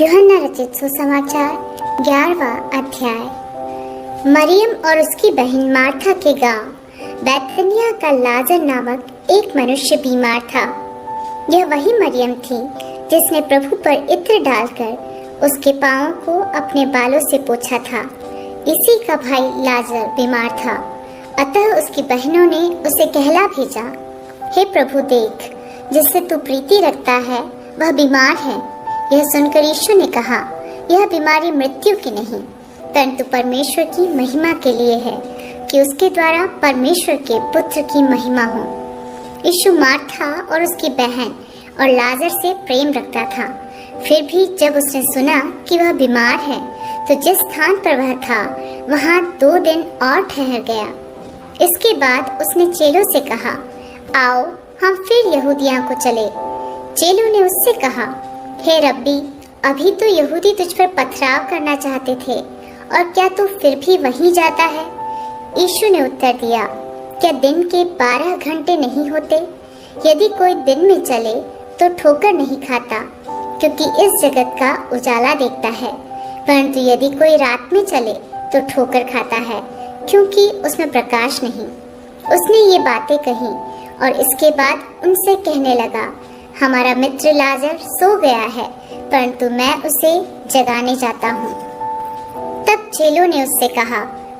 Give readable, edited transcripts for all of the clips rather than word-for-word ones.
यूहन्ना रचित सुसमाचार 11वां अध्याय। मरियम और उसकी बहन मार्था के गांव बैतनिया का लाजर नामक एक मनुष्य बीमार था। यह वही मरियम थी जिसने प्रभु पर इत्र डालकर उसके पांवों को अपने बालों से पोंछा था। इसी का भाई लाजर बीमार था। अतः उसकी बहनों ने उसे कहला भेजा, हे प्रभु, देख, जिससे तू प्रीति रखता है वह बीमार है। यह सुनकर यीशु ने कहा, यह बीमारी मृत्यु की नहीं, परंतु परमेश्वर की महिमा के लिए है, कि उसके द्वारा परमेश्वर के पुत्र की महिमा हो। यीशु मार्था और उसकी बहन और लाजर से प्रेम रखता था। फिर भी जब उसने सुना कि वह बीमार है, तो जिस स्थान पर वह था वहाँ 2 दिन और ठहर गया। इसके बाद उसने चेलों से कहा, आओ हम फिर यहूदिया को चले। चेलों ने उससे कहा, हे रब्बी, अभी तो यहूदी तुझ पर पथराव करना चाहते थे, और क्या तू फिर भी वहीं जाता है? यीशु ने उत्तर दिया, क्या दिन के 12 घंटे नहीं होते? यदि कोई दिन में चले तो ठोकर नहीं खाता, क्योंकि इस जगत का उजाला देखता है, परंतु यदि कोई रात में चले तो ठोकर खाता है, क्योंकि उसमें प्रकाश नहीं। उसने ये बातें कही और इसके बाद उनसे कहने लगा, हमारा मित्र लाजर सो गया है, परंतु मैं उसे जगाने जाता हूँ। तब चेलों ने उससे कहा,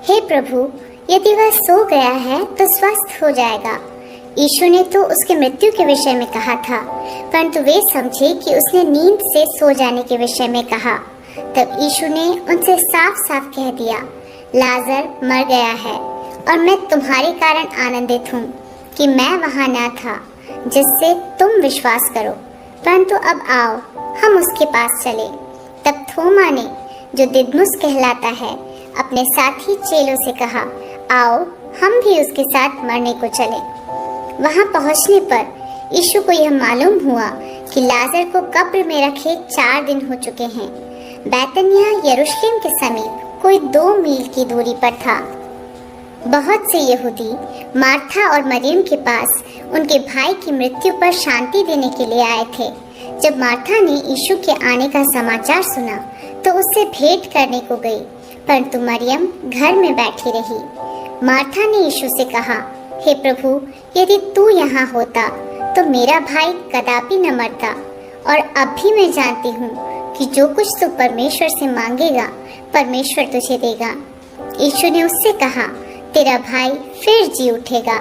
हे प्रभु, यदि वह सो गया है तो स्वस्थ हो जाएगा। यीशु ने तो उसके मृत्यु के विषय में कहा था, परंतु वे समझे कि उसने नींद से सो जाने के विषय में कहा। तब यीशु ने उनसे साफ साफ कह दिया, लाजर मर गया है, और मैं तुम्हारे कारण आनंदित हूँ कि मैं वहाँ न था, जिससे तुम विश्वास करो। परंतु अब आओ हम उसके पास चले। तब थोमा ने, जो दिदमुस कहलाता है, अपने साथी चेलों से कहा, आओ हम भी उसके साथ मरने को चले। वहां पहुंचने पर यीशु को यह मालूम हुआ कि लाजर को कब्र में रखे 4 दिन हो चुके हैं। बैतनिया यरूशलेम के समीप कोई 2 मील की दूरी पर था। बहुत से यहूदी मार्था और मरियम के पास उनके भाई की मृत्यु पर शांति देने के लिए आए थे। जब मार्था ने यीशु के आने का समाचार सुना तो उससे भेंट करने को गई, परंतु मरियम घर में बैठी रही। मार्था ने यीशु से कहा, हे प्रभु, यदि तू यहाँ होता तो मेरा भाई कदापि न मरता। और अब भी मैं जानती हूँ कि जो कुछ तू परमेश्वर से मांगेगा परमेश्वर तुझे देगा। यीशु ने उससे कहा, तेरा भाई फिर जी उठेगा।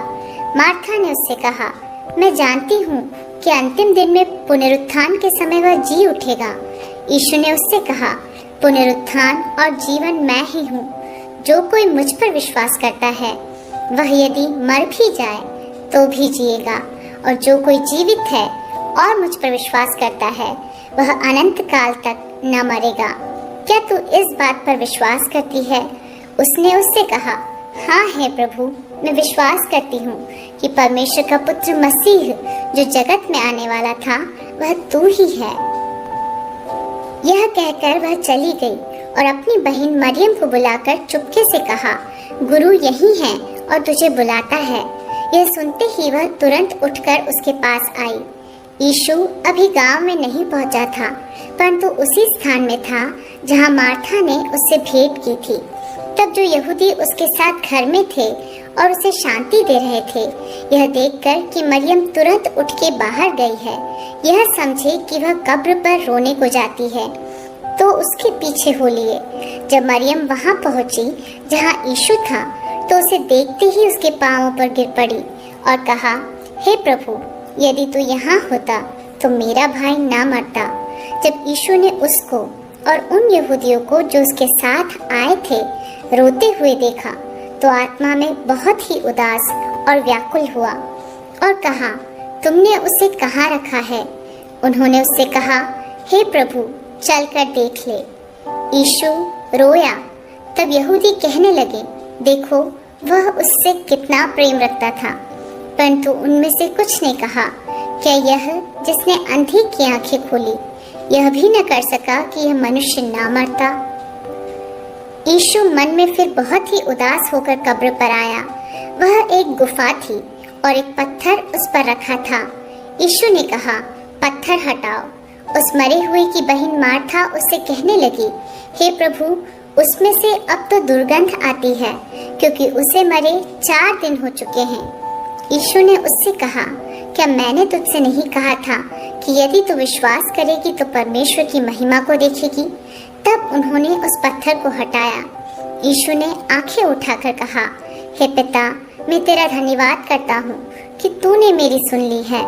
मार्था ने उससे कहा, मैं जानती हूँ कि अंतिम दिन में पुनरुत्थान के समय वह जी उठेगा। यीशु ने उससे कहा, पुनरुत्थान और जीवन मैं ही हूँ। जो कोई मुझ पर विश्वास करता है वह यदि मर भी जाए तो भी जिएगा, और जो कोई जीवित है और मुझ पर विश्वास करता है वह अनंत काल तक न मरेगा। क्या तू इस बात पर विश्वास करती है? उसने उससे कहा, हाँ है प्रभु, मैं विश्वास करती हूँ कि परमेश्वर का पुत्र मसीह जो जगत में आने वाला था वह तू ही है। यह कहकर वह चली गई और अपनी बहन मरियम को बुलाकर चुपके से कहा, गुरु यही है और तुझे बुलाता है। यह सुनते ही वह तुरंत उठकर उसके पास आई। यीशु अभी गांव में नहीं पहुंचा था, परंतु उसी स्थान में था जहां मार्था ने उससे भेंट की थी। तब जो यहूदी उसके साथ घर में थे और उसे शांति दे रहे थे, यह देखकर कि मरियम तुरंत उठ के बाहर गई है, यह समझे कि वह कब्र पर रोने को जाती है, तो उसके पीछे हो लिए। जब मरियम वहां पहुंची जहां यीशु था, तो उसे देखते ही उसके पांवों पर गिर पड़ी और कहा, हे प्रभु, यदि तू यहाँ होता तो मेरा भाई ना मरता। जब यीशु ने उसको और उन यहूदियों को जो उसके साथ आए थे रोते हुए देखा, तो आत्मा में बहुत ही उदास और व्याकुल हुआ और कहा, तुमने उसे कहाँ रखा है? उन्होंने उससे कहा, हे प्रभु, चलकर देख ले। यीशु रोया। तब यहूदी कहने लगे, देखो वह उससे कितना प्रेम रखता था। परंतु उनमें से कुछ ने कहा, क्या यह जिसने अंधी की आंखें खोली यह भी न कर सका कि यह मनुष्य ना मरता? यीशु मन में फिर बहुत ही उदास होकर कब्र पर आया। वह एक गुफा थी और एक पत्थर उस पर रखा था। यीशु ने कहा, पत्थर हटाओ। उस मरे हुए की बहन मार्था उससे कहने लगी, हे प्रभु, उसमें से अब तो दुर्गंध आती है, क्योंकि उसे मरे 4 दिन हो चुके हैं। यीशु ने उससे कहा, क्या मैंने तुझसे नहीं कहा था कि यदि तू विश्वास करेगी तो परमेश्वर की महिमा को देखेगी? तब उन्होंने उस पत्थर को हटाया। यीशु ने आंखें उठाकर कहा, हे पिता, मैं तेरा धन्यवाद करता हूँ कि तूने मेरी सुन ली है।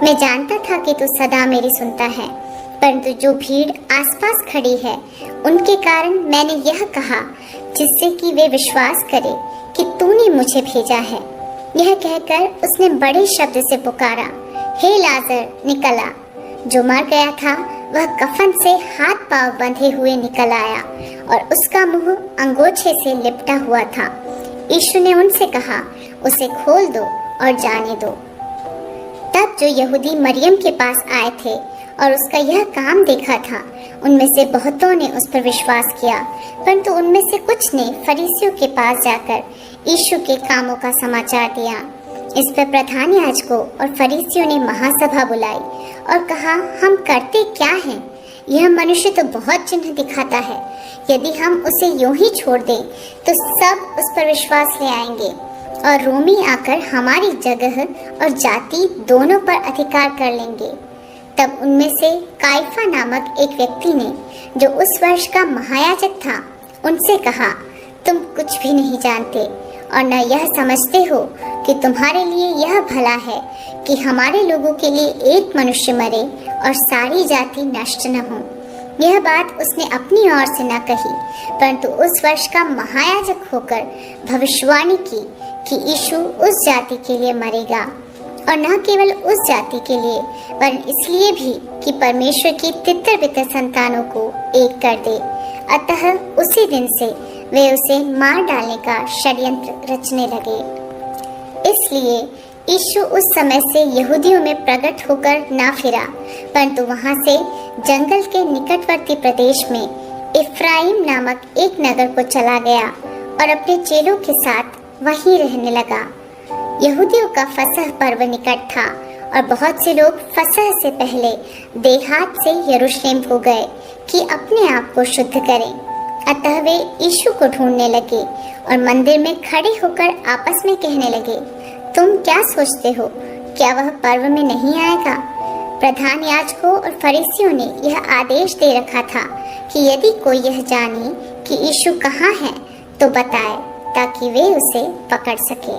मैं जानता था कि तू सदा मेरी सुनता है, परंतु जो भीड़ आसपास खड़ी है उनके कारण मैंने यह कहा, जिससे कि वे विश्वास करें कि तूने मुझे भेजा है। यह कहकर उसने बड़े शब्द से पुकारा, हे लाजर, निकल आ। जो मर गया था वह कफन से हाथ पांव बंधे हुए निकल आया और उसका मुंह अंगोछे से लिपटा हुआ था। यीशु ने उनसे कहा, उसे खोल दो और जाने दो। तब जो यहूदी मरियम के पास आए थे और उसका यह काम देखा था, उनमें से बहुतों ने उस पर विश्वास किया, परंतु उनमें से कुछ ने फरीसियों के पास जाकर यीशु के कामों का समाचार दिया। इस पर प्रधान याजकों और फरीसियों ने महासभा बुलाई और कहा, हम करते क्या हैं? यह मनुष्य तो बहुत चिन्ह दिखाता है। यदि हम उसे यूं ही छोड़ दें तो सब उस पर विश्वास ले आएंगे और रोमी आकर हमारी जगह और जाति दोनों पर अधिकार कर लेंगे। तब उनमें से काइफा नामक एक व्यक्ति ने, जो उस वर्ष का महायाजक था, उनसे कहा, तुम कुछ भी नहीं जानते और न यह समझते हो कि तुम्हारे लिए यह भला है कि हमारे लोगों के लिए एक मनुष्य मरे और सारी जाति नष्ट न हो। यह बात उसने अपनी ओर से न कही, परंतु उस वर्ष का महायाजक होकर भविष्यवाणी की कि यीशु उस जाति के लिए मरेगा, और न केवल उस जाति के लिए, वरन इसलिए भी कि परमेश्वर की तितर-बितर संतानों को एक कर दे। अतः उसी दिन से वे उसे मार डालने का षड्यंत्र रचने लगे। इसलिए यीशु उस समय से यहूदियों में प्रकट होकर न फिरा, परंतु वहां से जंगल के निकटवर्ती प्रदेश में इफ्राइम नामक एक नगर को चला गया और अपने चेलों के साथ वहीं रहने लगा। यहूदियों का फसह पर्व निकट था और बहुत से लोग फसह से पहले देहात से यरूशलेम को गए कि अपने आप को शुद्ध करें। अतः वे यीशु को ढूंढने लगे और मंदिर में खड़े होकर आपस में कहने लगे, तुम क्या सोचते हो? क्या वह पर्व में नहीं आएगा? प्रधान याजकों और फरीसियों ने यह आदेश दे रखा था कि यदि कोई यह जाने कि यीशु कहाँ है तो बताए, ताकि वे उसे पकड़ सके।